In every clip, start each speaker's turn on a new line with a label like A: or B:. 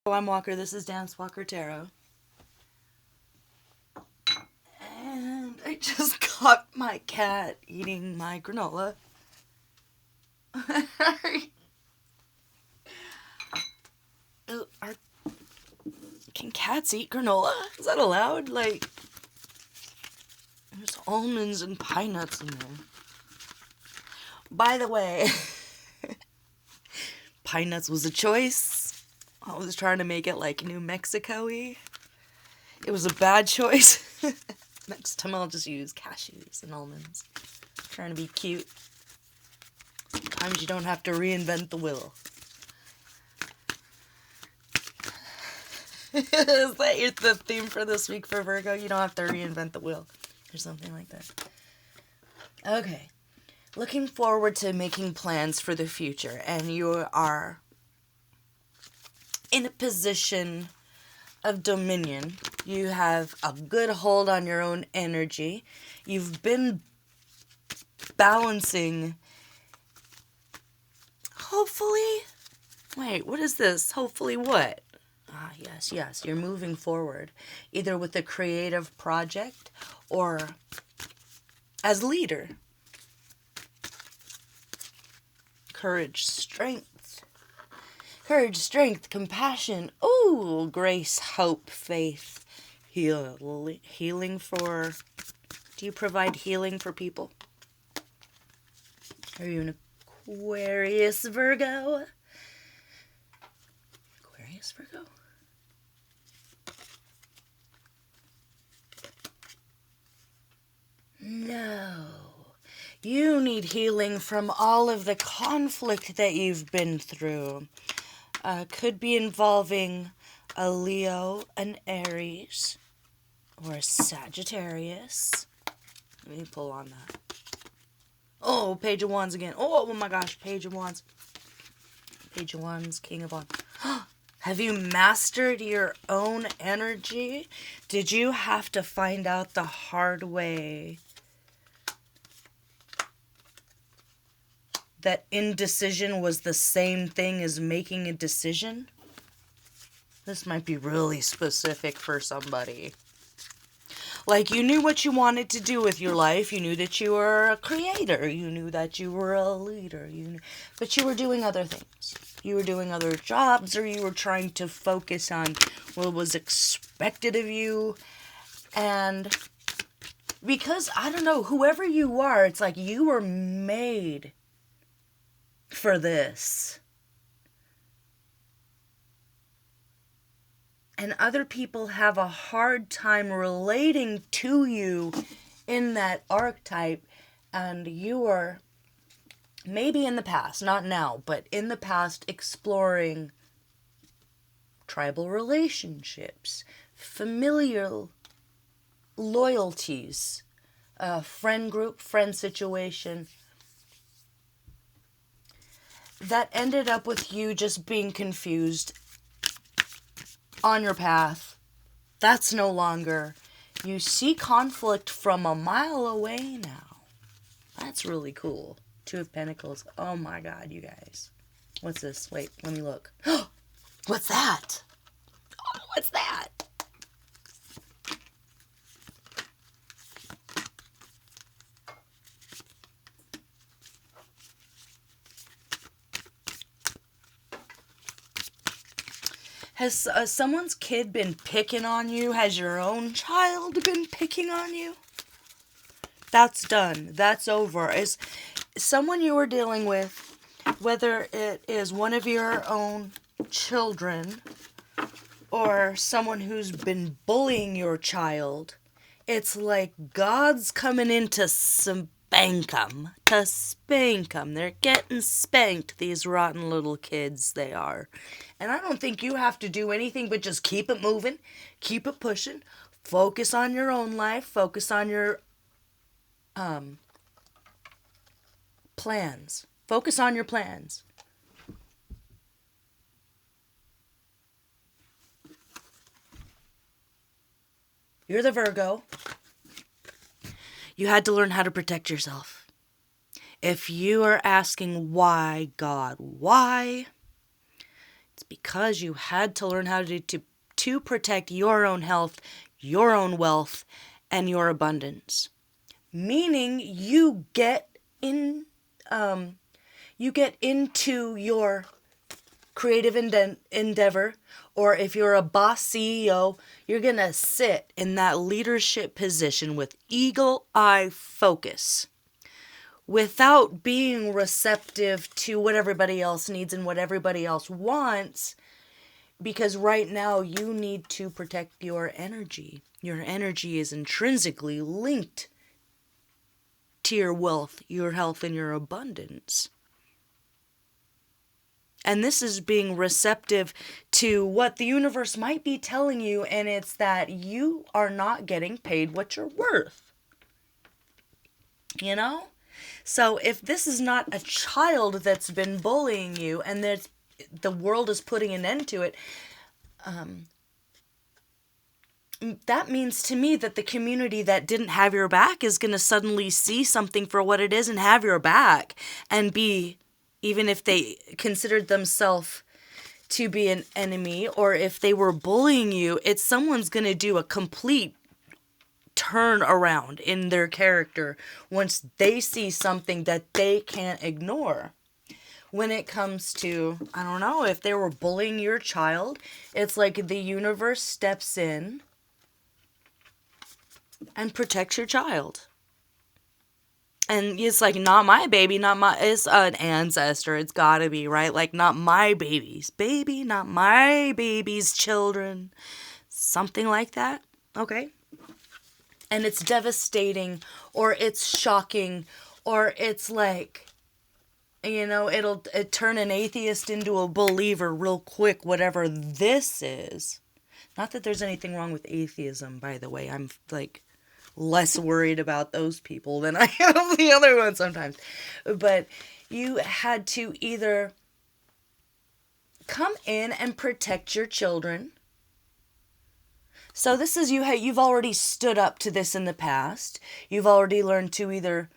A: I'm Walker. This is Dance Walker Tarot. And I just caught my cat eating my granola. Can cats eat granola? Is that allowed? Like, there's almonds and pine nuts in there. By the way, pine nuts was a choice. I was trying to make it like New Mexico-y. It was a bad choice. Next time I'll just use cashews and almonds. Trying to be cute. Sometimes you don't have to reinvent the wheel. Is that the theme for this week for Virgo? You don't have to reinvent the wheel. Or something like that. Okay. Looking forward to making plans for the future. And you are in a position of dominion. You have a good hold on your own energy. You've been balancing. Hopefully. Wait, what is this? Hopefully what? Ah, yes. You're moving forward. Either with a creative project or as leader. Courage, strength, compassion. Ooh, grace, hope, faith, healing for. Do you provide healing for people? Are you an Aquarius, Virgo? Aquarius, Virgo? No. You need healing from all of the conflict that you've been through. Could be involving a Leo, an Aries, or a Sagittarius. Let me pull on that. Oh, Page of Wands again. Oh my gosh, Page of Wands. Page of Wands, King of Wands. Have you mastered your own energy? Did you have to find out the hard way that indecision was the same thing as making a decision? This might be really specific for somebody. Like, you knew what you wanted to do with your life. You knew that you were a creator. You knew that you were a leader. But you were doing other things. You were doing other jobs, or you were trying to focus on what was expected of you. And because, I don't know, whoever you are, it's like you were made for this. And other people have a hard time relating to you in that archetype. And you are, maybe in the past, not now, but in the past, exploring tribal relationships, familial loyalties, friend group, friend situation, that ended up with you just being confused on your path. That's no longer. You see conflict from a mile away now. That's really cool. Two of Pentacles. Oh my God, you guys. What's this? Wait, let me look. What's that? Oh, what's that? Has someone's kid been picking on you? Has your own child been picking on you? That's done. That's over. Is someone you are dealing with, whether it is one of your own children or someone who's been bullying your child, it's like God's coming in to spank them. To spank them. They're getting spanked, these rotten little kids they are. And I don't think you have to do anything but just keep it moving, keep it pushing, focus on your own life, focus on your plans. Focus on your plans. You're the Virgo. You had to learn how to protect yourself. If you are asking why, God, why? It's because you had to learn how to protect your own health, your own wealth, and your abundance. Meaning you get into your creative endeavor, or if you're a boss CEO, you're going to sit in that leadership position with eagle eye focus without being receptive to what everybody else needs and what everybody else wants, because right now you need to protect your energy. Your energy is intrinsically linked to your wealth, your health, and your abundance. And this is being receptive to what the universe might be telling you, and it's that you are not getting paid what you're worth. You know? So if this is not a child that's been bullying you and the world is putting an end to it, that means to me that the community that didn't have your back is going to suddenly see something for what it is and have your back and be, even if they considered themselves to be an enemy, or if they were bullying you, it's someone's going to do a complete turn around in their character once they see something that they can't ignore. When it comes to, I don't know, if they were bullying your child, it's like the universe steps in and protects your child. And it's like, not my baby, it's an ancestor, it's gotta be, right? Like, not my baby's baby, not my baby's children. Something like that, okay? And it's devastating, or it's shocking, or it's like, it'll turn an atheist into a believer real quick, whatever this is. Not that there's anything wrong with atheism, by the way. I'm, like, less worried about those people than I am the other ones sometimes. But you had to either come in and protect your children. So this is you've already stood up to this in the past. You've already learned to either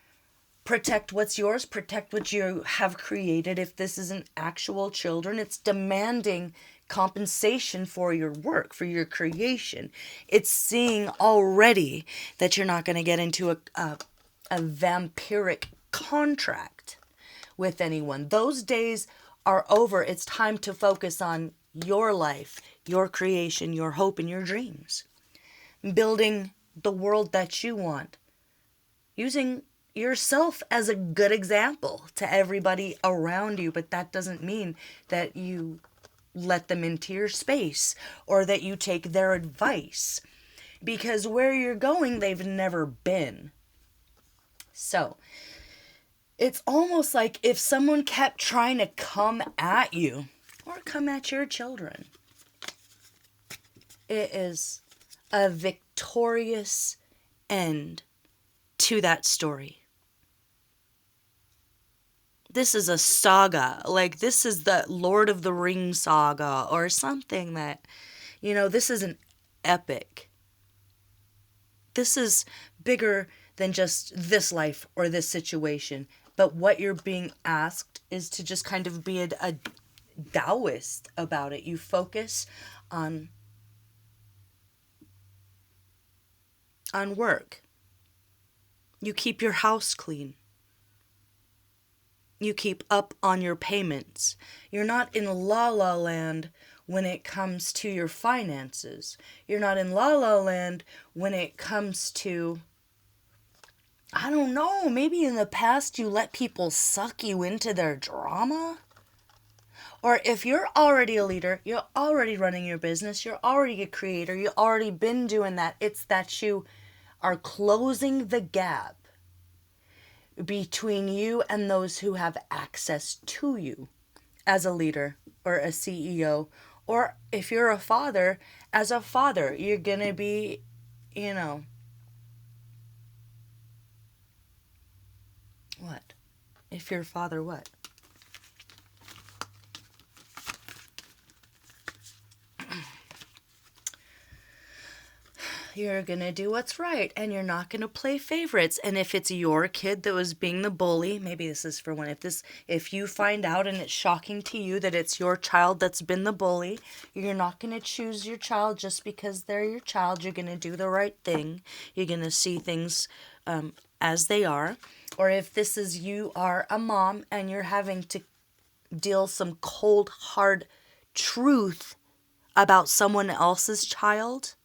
A: protect what's yours, protect what you have created. If this isn't actual children, it's demanding compensation for your work, for your creation. It's seeing already that you're not going to get into a vampiric contract with anyone. Those days are over. It's time to focus on your life, your creation, your hope, and your dreams. Building the world that you want. Using yourself as a good example to everybody around you, but that doesn't mean that you let them into your space or that you take their advice, because where you're going, they've never been. So it's almost like if someone kept trying to come at you or come at your children, it is a victorious end to that story. This is a saga, like this is the Lord of the Rings saga or something that, this is an epic. This is bigger than just this life or this situation. But what you're being asked is to just kind of be a Taoist about it. You focus on work. You keep your house clean. You keep up on your payments. You're not in la la land when it comes to your finances. You're not in la la land when it comes to, I don't know, maybe in the past you let people suck you into their drama. Or if you're already a leader, you're already running your business, you're already a creator, you've already been doing that. It's that you are closing the gap between you and those who have access to you as a leader or a CEO. Or if you're a father, as a father, you're going to be, what? If you're a father, what? You're going to do what's right, and you're not going to play favorites. And if it's your kid that was being the bully, maybe this is for one. If you find out and it's shocking to you that it's your child that's been the bully, you're not going to choose your child just because they're your child. You're going to do the right thing. You're going to see things as they are. Or if this is you are a mom and you're having to deal some cold, hard truth about someone else's child,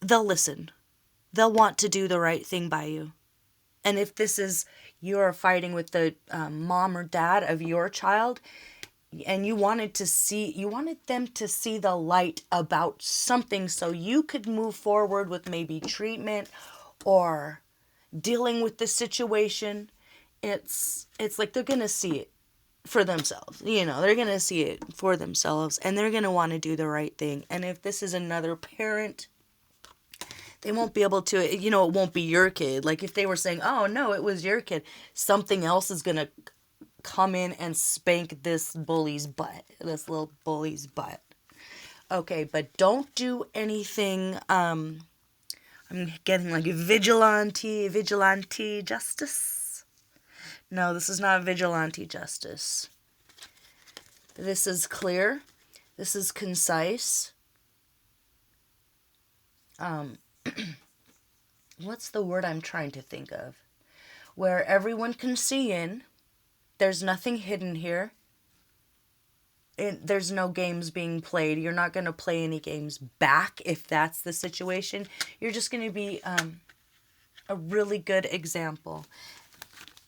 A: they'll listen. They'll want to do the right thing by you. And if this is you're fighting with the mom or dad of your child, and you wanted them to see the light about something so you could move forward with maybe treatment or dealing with the situation, it's like they're going to see it for themselves. They're going to see it for themselves, and they're going to want to do the right thing. And if this is another parent, they won't be able to, it won't be your kid. Like if they were saying, oh no, it was your kid, something else is going to come in and spank this little bully's butt. Okay, but don't do anything, I'm getting like vigilante justice. No, this is not vigilante justice. This is clear. This is concise. What's the word I'm trying to think of? Where everyone can see in. There's nothing hidden here. There's no games being played. You're not going to play any games back if that's the situation. You're just going to be a really good example.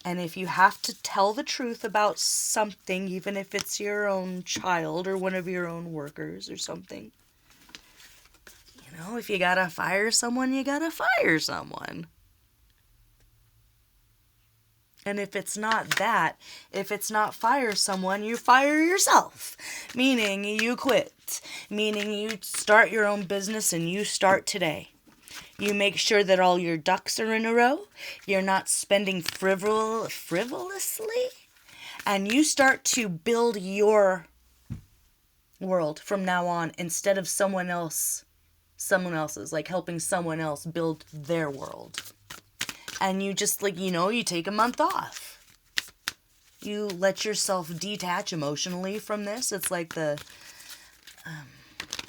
A: And if you have to tell the truth about something, even if it's your own child or one of your own workers or something, if you gotta fire someone, you gotta fire someone. And if it's not fire someone, you fire yourself. Meaning you quit. Meaning you start your own business and you start today. You make sure that all your ducks are in a row. You're not spending frivolously. And you start to build your world from now on instead of someone else's, like helping someone else build their world. And you just you take a month off. You let yourself detach emotionally from this. It's like the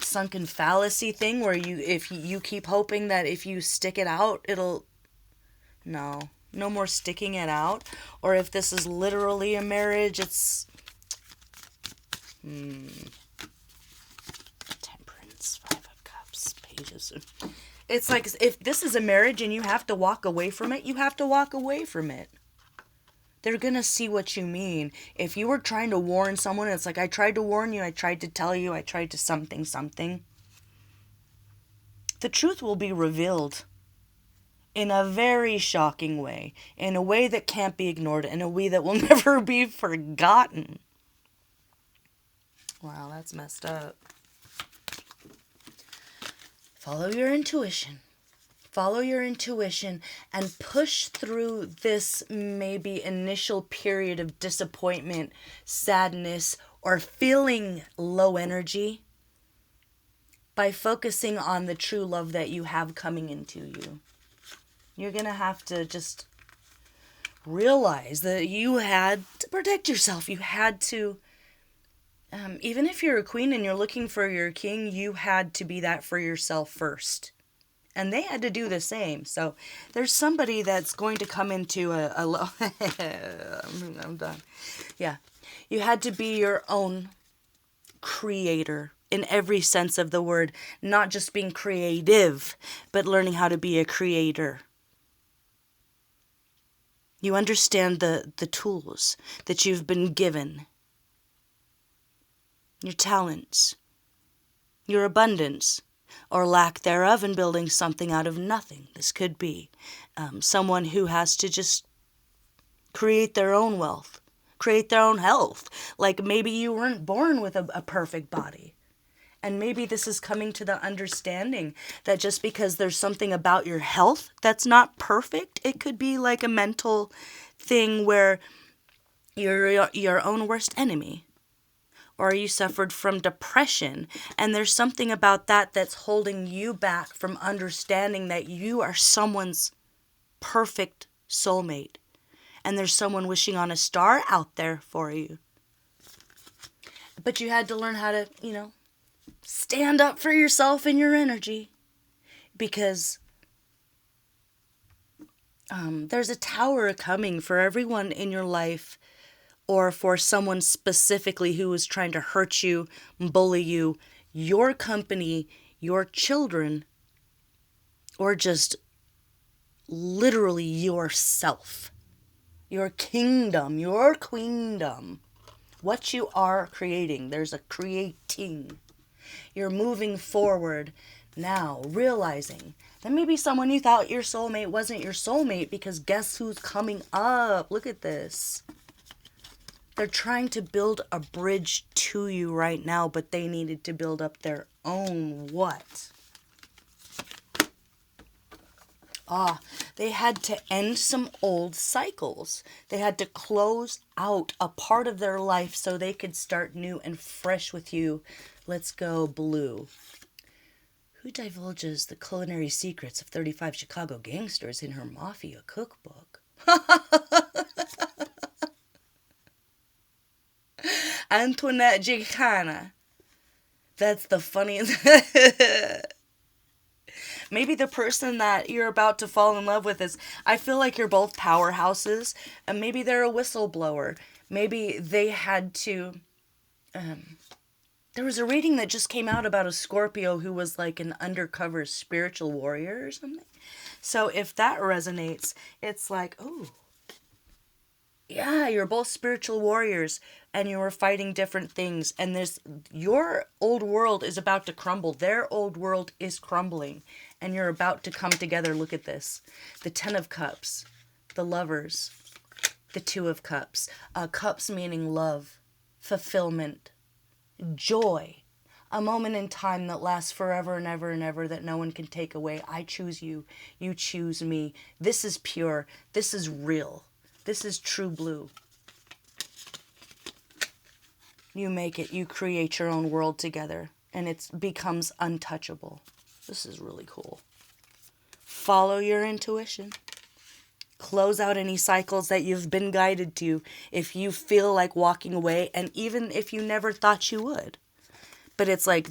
A: sunken fallacy thing where if you keep hoping that if you stick it out, no more sticking it out. Or if this is literally a marriage, it's Temperance, 5 of Cups, Pages. It's like if this is a marriage and you have to walk away from it, you have to walk away from it. They're going to see what you mean. If you were trying to warn someone, it's like, I tried to warn you, I tried to tell you, I tried to something. The truth will be revealed in a very shocking way, in a way that can't be ignored, in a way that will never be forgotten. Wow, that's messed up. Follow your intuition. Follow your intuition and push through this maybe initial period of disappointment, sadness, or feeling low energy by focusing on the true love that you have coming into you. You're going to have to just realize that you had to protect yourself. You had to, even if you're a queen and you're looking for your king, you had to be that for yourself first. And they had to do the same. So there's somebody that's going to come into I'm done. Yeah. You had to be your own creator in every sense of the word. Not just being creative, but learning how to be a creator. You understand the tools that you've been given. Your talents. Your abundance. Or lack thereof in building something out of nothing. This could be someone who has to just create their own wealth, create their own health. Like maybe you weren't born with a perfect body. And maybe this is coming to the understanding that just because there's something about your health that's not perfect, it could be like a mental thing where you're your own worst enemy. or you suffered from depression, and there's something about that that's holding you back from understanding that you are someone's perfect soulmate, and there's someone wishing on a star out there for you. But you had to learn how to, stand up for yourself and your energy, because there's a tower coming for everyone in your life, or for someone specifically who is trying to hurt you, bully you, your company, your children, or just literally yourself, your kingdom, your queendom, what you are creating. There's a creating. You're moving forward now, realizing that maybe someone you thought your soulmate wasn't your soulmate, because guess who's coming up? Look at this. They're trying to build a bridge to you right now, but they needed to build up their own what? They had to end some old cycles. They had to close out a part of their life so they could start new and fresh with you. Let's go blue. Who divulges the culinary secrets of 35 Chicago gangsters in her mafia cookbook? Antoinette Gicana. That's the funniest. Maybe the person that you're about to fall in love with is, I feel like you're both powerhouses, and maybe they're a whistleblower. Maybe they had to, there was a reading that just came out about a Scorpio who was like an undercover spiritual warrior or something. So if that resonates, it's like, oh, yeah, you're both spiritual warriors and you were fighting different things, and your old world is about to crumble. Their old world is crumbling and you're about to come together. Look at this. The 10 of Cups, the Lovers, the 2 of Cups. Cups meaning love, fulfillment, joy. A moment in time that lasts forever and ever and ever, that no one can take away. I choose you. You choose me. This is pure. This is real. This is true blue. You make it. You create your own world together, and it becomes untouchable. This is really cool. Follow your intuition. Close out any cycles that you've been guided to if you feel like walking away, and even if you never thought you would. But it's like,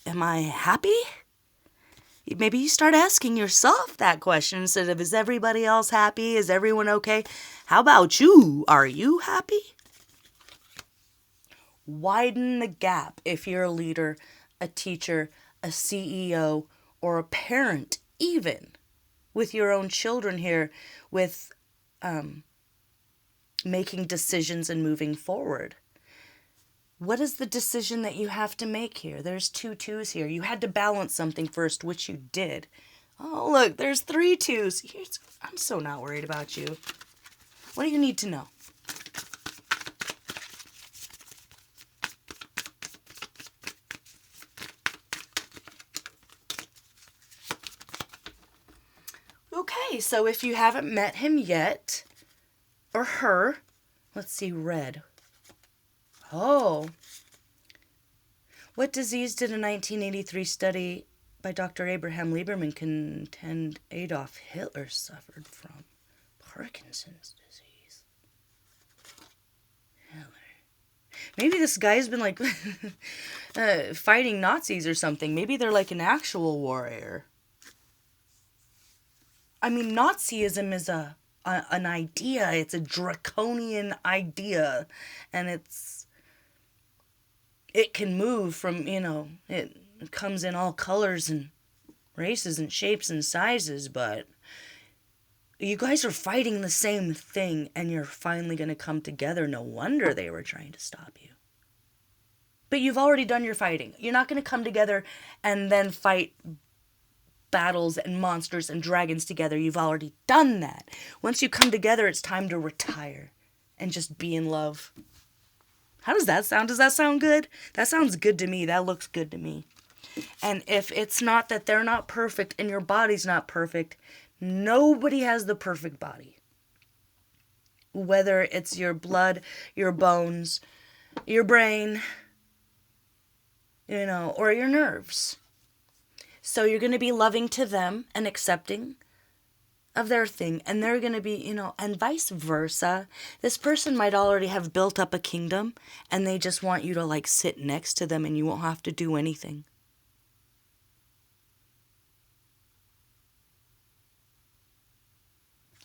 A: am I happy? Maybe you start asking yourself that question instead of, is everybody else happy? Is everyone okay? How about you? Are you happy? Widen the gap if you're a leader, a teacher, a CEO, or a parent, even with your own children here, with making decisions and moving forward. What is the decision that you have to make here? There's 2 2s here. You had to balance something first, which you did. Oh, look, there's 3 2s. I'm so not worried about you. What do you need to know? Okay, so if you haven't met him yet, or her, let's see, red. Oh. What disease did a 1983 study by Dr. Abraham Lieberman contend Adolf Hitler suffered from? Parkinson's disease. Hitler. Maybe this guy's been like fighting Nazis or something. Maybe they're like an actual warrior. I mean, Nazism is an idea. It's a draconian idea, and it can move from, it comes in all colors and races and shapes and sizes, but you guys are fighting the same thing, and you're finally going to come together. No wonder they were trying to stop you. But you've already done your fighting. You're not going to come together and then fight battles and monsters and dragons together. You've already done that. Once you come together, it's time to retire and just be in love. How does that sound? Does that sound good? That sounds good to me. That looks good to me. And if it's not that they're not perfect and your body's not perfect, nobody has the perfect body. Whether it's your blood, your bones, your brain, or your nerves. So you're going to be loving to them and accepting of their thing, and they're going to be, and vice versa. This person might already have built up a kingdom, and they just want you to like sit next to them and you won't have to do anything.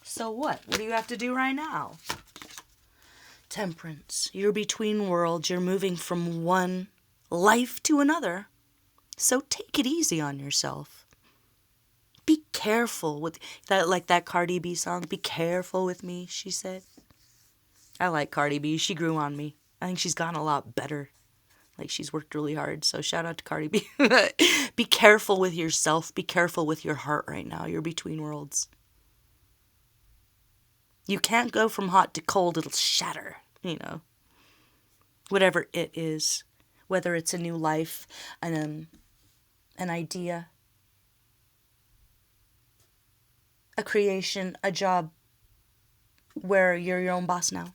A: So what? What do you have to do right now? Temperance. You're between worlds. You're moving from one life to another. So take it easy on yourself. Be careful with that, like that Cardi B song, Be Careful With Me, she said. I like Cardi B. She grew on me. I think she's gotten a lot better. Like, she's worked really hard. So shout out to Cardi B. Be careful with yourself. Be careful with your heart right now. You're between worlds. You can't go from hot to cold. It'll shatter, whatever it is. Whether it's a new life, an idea, a creation, a job where you're your own boss now.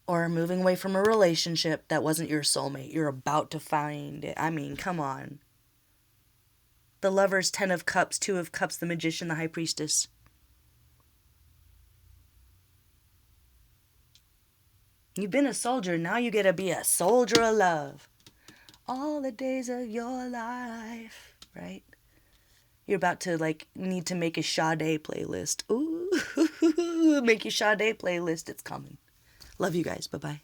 A: Or moving away from a relationship that wasn't your soulmate. You're about to find it. I mean, come on. The Lovers, 10 of Cups, 2 of Cups, the Magician, the High Priestess. You've been a soldier, now you get to be a soldier of love. All the days of your life, right? You're about to, need to make a Sade playlist. Ooh, make your Sade playlist. It's coming. Love you guys. Bye-bye.